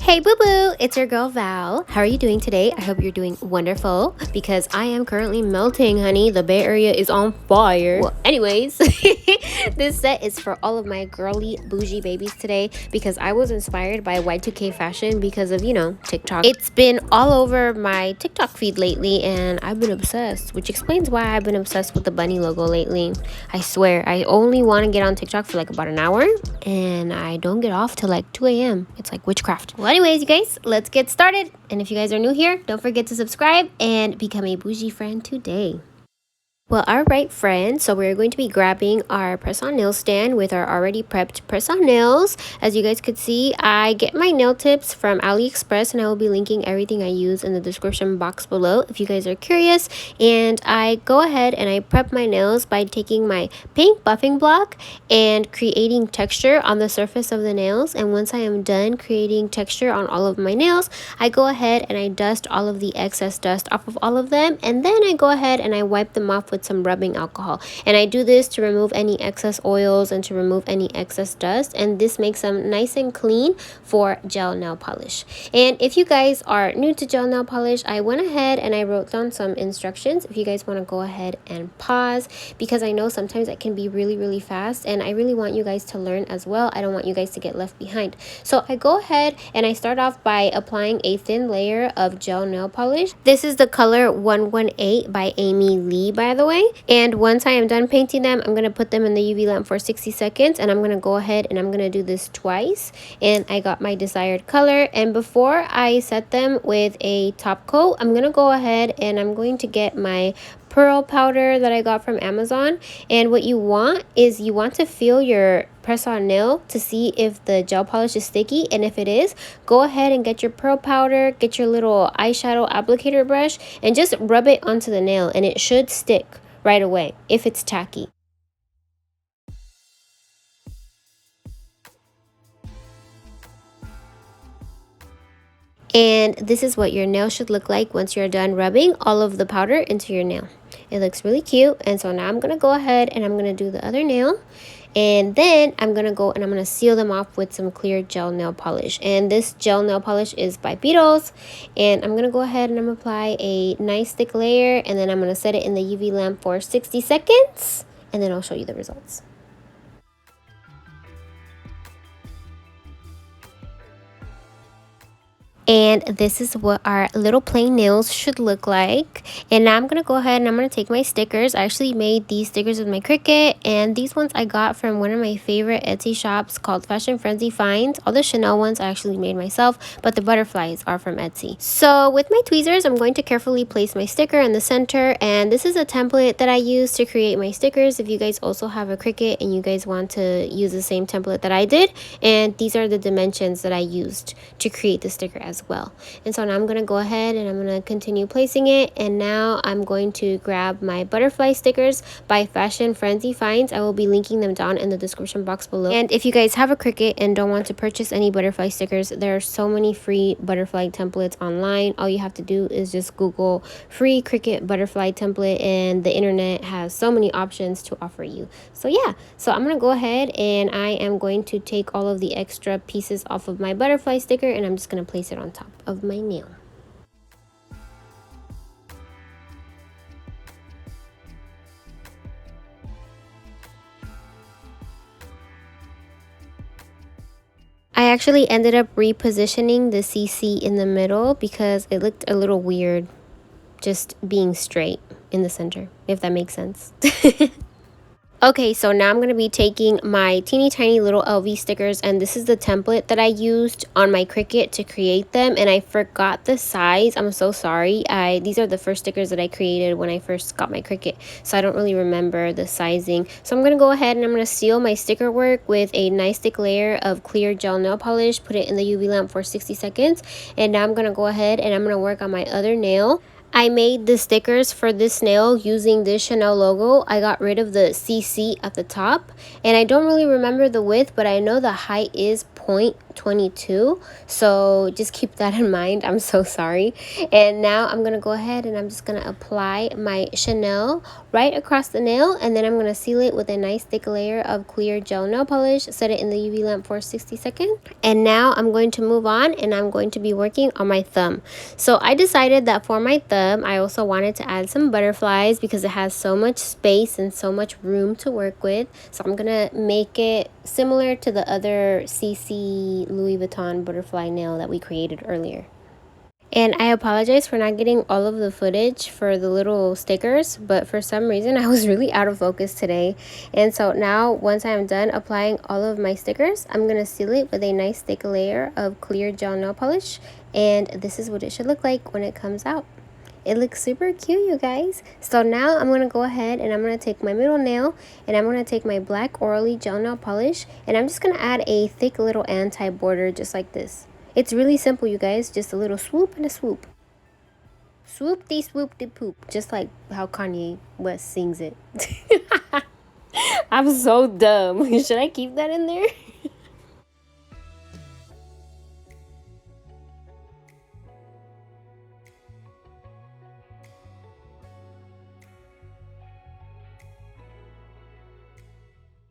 Hey boo boo, it's your girl Val. How are you doing today? I hope you're doing wonderful because I am currently melting, honey. The Bay Area is on fire. Well, anyways, this set is for all of my girly bougie babies today because I was inspired by y2k fashion because of, TikTok. It's been all over my TikTok feed lately and I've been obsessed, which explains why I've been obsessed with the bunny logo lately. I swear, I only want to get on TikTok for like about an hour and I don't get off till like 2 a.m. It's like witchcraft. Well, anyways, you guys, let's get started. And if you guys are new here, don't forget to subscribe and become a bougie friend today. Well, alright friends, so we're going to be grabbing our press-on nail stand with our already prepped press-on nails. As you guys could see, I get my nail tips from AliExpress and I will be linking everything I use in the description box below if you guys are curious. And I go ahead and I prep my nails by taking my pink buffing block and creating texture on the surface of the nails. And once I am done creating texture on all of my nails, I go ahead and I dust all of the excess dust off of all of them. And then I go ahead and I wipe them off with some rubbing alcohol, and I do this to remove any excess oils and to remove any excess dust, and this makes them nice and clean for gel nail polish. And if you guys are new to gel nail polish, I went ahead and I wrote down some instructions if you guys want to go ahead and pause, because I know sometimes it can be really fast and I really want you guys to learn as well. I don't want you guys to get left behind. So I go ahead and I start off by applying a thin layer of gel nail polish. This is the color 118 by Amy Lee, by the way. And once I am done painting them, I'm going to put them in the UV lamp for 60 seconds and I'm going to go ahead and I'm going to do this twice, and I got my desired color. And before I set them with a top coat, I'm going to go ahead and I'm going to get my pearl powder that I got from Amazon. And what you want is you want to feel your press-on nail to see if the gel polish is sticky, and if it is, go ahead and get your pearl powder, get your little eyeshadow applicator brush and just rub it onto the nail, and it should stick right away if it's tacky. And this is what your nail should look like once you're done rubbing all of the powder into your nail. It looks really cute. And so now I'm going to go ahead and I'm going to do the other nail. And then I'm going to go and I'm going to seal them off with some clear gel nail polish. And this gel nail polish is by Beetles. And I'm going to go ahead and I'm going to apply a nice thick layer. And then I'm going to set it in the UV lamp for 60 seconds. And then I'll show you the results. And this is what our little plain nails should look like. And now I'm going to go ahead and I'm going to take my stickers. I actually made these stickers with my Cricut, and these ones I got from one of my favorite Etsy shops called Fashion Frenzy Finds. All the Chanel ones I actually made myself, but the butterflies are from Etsy. So with my tweezers, I'm going to carefully place my sticker in the center, and this is a template that I use to create my stickers. If you guys also have a Cricut and you guys want to use the same template that I did, and these are the dimensions that I used to create the sticker as well. And so now I'm going to go ahead and I'm going to continue placing it, and now I'm going to grab my butterfly stickers by Fashion Frenzy Finds. I will be linking them down in the description box below. And if you guys have a Cricut and don't want to purchase any butterfly stickers, there are so many free butterfly templates online. All you have to do is just Google free Cricut butterfly template, and the internet has so many options to offer you. So yeah, so I'm going to go ahead and I am going to take all of the extra pieces off of my butterfly sticker and I'm just going to place it on top of my nail. I actually ended up repositioning the CC in the middle because it looked a little weird just being straight in the center, if that makes sense. Okay, so now I'm going to be taking my teeny tiny little LV stickers, and this is the template that I used on my Cricut to create them, and I forgot the size. I'm so sorry. These are the first stickers that I created when I first got my Cricut, so I don't really remember the sizing. So I'm going to go ahead and I'm going to seal my sticker work with a nice thick layer of clear gel nail polish, put it in the UV lamp for 60 seconds, and now I'm going to go ahead and I'm going to work on my other nail. I made the stickers for this nail using this Chanel logo. I got rid of the CC at the top, and I don't really remember the width, but I know the height is 0.2 22, so just keep that in mind. I'm so sorry. And now I'm gonna go ahead and I'm just gonna apply my Chanel right across the nail, and then I'm gonna seal it with a nice thick layer of clear gel nail polish. Set it in the UV lamp for 60 seconds. And now I'm going to move on, and I'm going to be working on my thumb. So I decided that for my thumb, I also wanted to add some butterflies because it has so much space and so much room to work with. So I'm gonna make it similar to the other CC Louis Vuitton butterfly nail that we created earlier. And I apologize for not getting all of the footage for the little stickers, but for some reason I was really out of focus today. And so now, once I'm done applying all of my stickers, I'm going to seal it with a nice thick layer of clear gel nail polish. And this is what it should look like when it comes out. It looks super cute, you guys. So now I'm going to go ahead and I'm going to take my middle nail, and I'm going to take my black Orally gel nail polish, and I'm just going to add a thick little anti-border just like this. It's really simple, you guys. Just a little swoop and a swoop. Swoop-de-swoop-de-poop. Just like how Kanye West sings it. I'm so dumb. Should I keep that in there?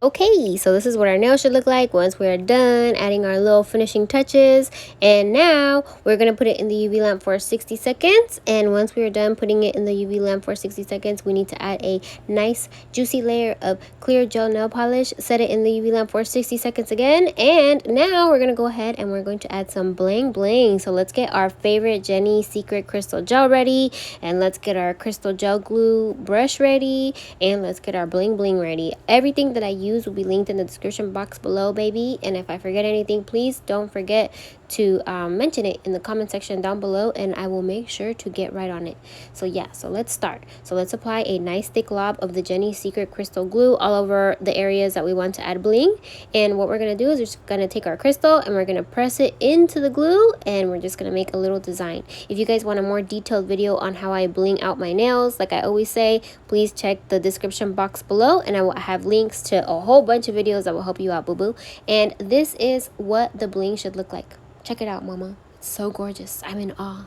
Okay, so this is what our nail should look like once we're done adding our little finishing touches. And now we're going to put it in the UV lamp for 60 seconds. And once we're done putting it in the UV lamp for 60 seconds, we need to add a nice juicy layer of clear gel nail polish. Set it in the UV lamp for 60 seconds again. And now we're going to go ahead and we're going to add some bling bling. So let's get our favorite Jenny Secret crystal gel ready. And let's get our crystal gel glue brush ready. And let's get our bling bling ready. Everything that I use will be linked in the description box below, baby. And if I forget anything, please don't forget to mention it in the comment section down below, and I will make sure to get right on it. So yeah, so let's start. So let's apply a nice thick glob of the Jenny Secret crystal glue all over the areas that we want to add bling. And what we're gonna do is we're just gonna take our crystal and we're gonna press it into the glue, and we're just gonna make a little design. If you guys want a more detailed video on how I bling out my nails, like I always say, please check the description box below, and I will have links to a whole bunch of videos that will help you out, boo boo. And this is what the bling should look like. Check it out, mama. It's so gorgeous. I'm in awe.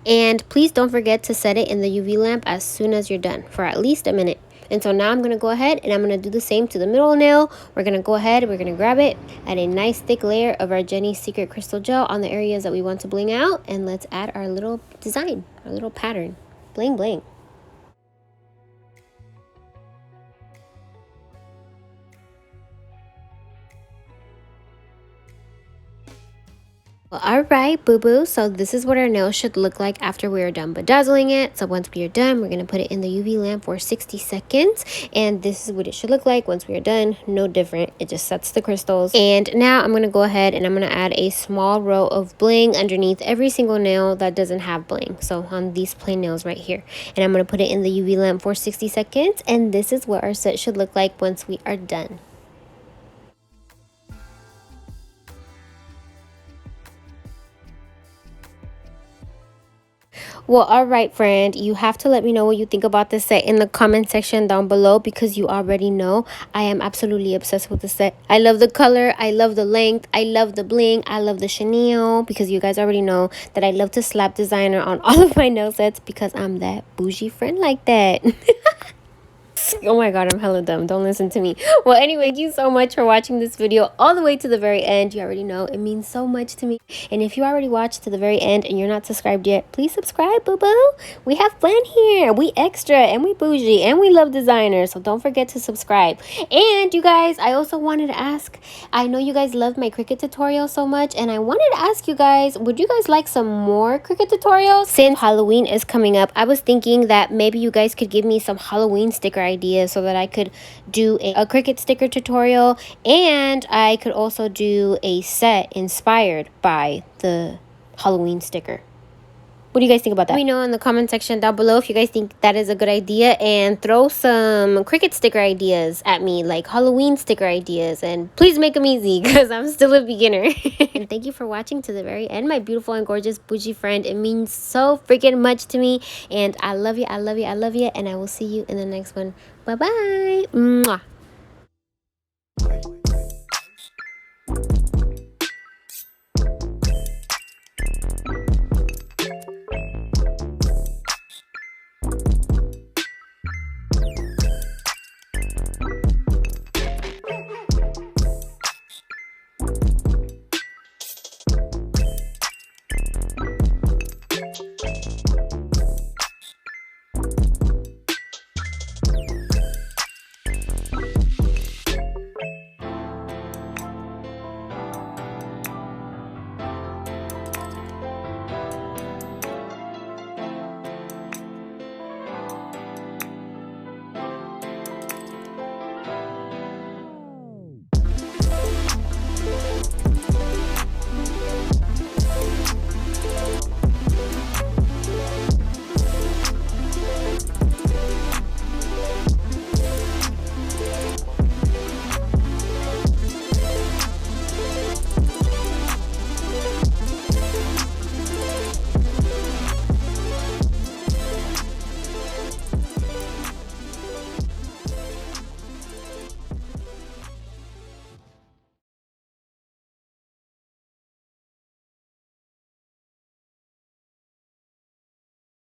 And please don't forget to set it in the UV lamp as soon as you're done for at least a minute. And so now I'm going to go ahead and I'm going to do the same to the middle nail. We're going to go ahead, we're going to grab it, add a nice thick layer of our Jenny Secret crystal gel on the areas that we want to bling out. And let's add our little design, our little pattern. Bling bling. Well, all right, boo-boo. So this is what our nail should look like after we're done bedazzling it. So once we are done, we're going to put it in the UV lamp for 60 seconds. And this is what it should look like once we are done. No different. It just sets the crystals. And now I'm going to go ahead and I'm going to add a small row of bling underneath every single nail that doesn't have bling. So on these plain nails right here. And I'm going to put it in the UV lamp for 60 seconds. And this is what our set should look like once we are done. Well, all right, friend, you have to let me know what you think about this set in the comment section down below, because you already know I am absolutely obsessed with the set. I love the color, I love the length, I love the bling, I love the chenille, because you guys already know that I love to slap designer on all of my nail sets because I'm that bougie friend like that. Oh my god, I'm hella dumb. Don't listen to me. Well, anyway, thank you so much for watching this video all the way to the very end. You already know it means so much to me. And if you already watched to the very end and you're not subscribed yet, please subscribe, boo-boo. We have fun here. We extra and we bougie and we love designers. So don't forget to subscribe. And you guys, I also wanted to ask, I know you guys love my Cricut tutorial so much, and I wanted to ask you guys, would you guys like some more Cricut tutorials? Since Halloween is coming up, I was thinking that maybe you guys could give me some Halloween sticker ideas so that I could do a Cricut sticker tutorial, and I could also do a set inspired by the Halloween sticker. What do you guys think about that? Let me know in the comment section down below if you guys think that is a good idea, and throw some Cricut sticker ideas at me, like Halloween sticker ideas, and please make them easy because I'm still a beginner. And thank you for watching to the very end, my beautiful and gorgeous bougie friend. It means so freaking much to me, and I love you, I love you, I love you, and I will see you in the next one. Bye bye. Mwah.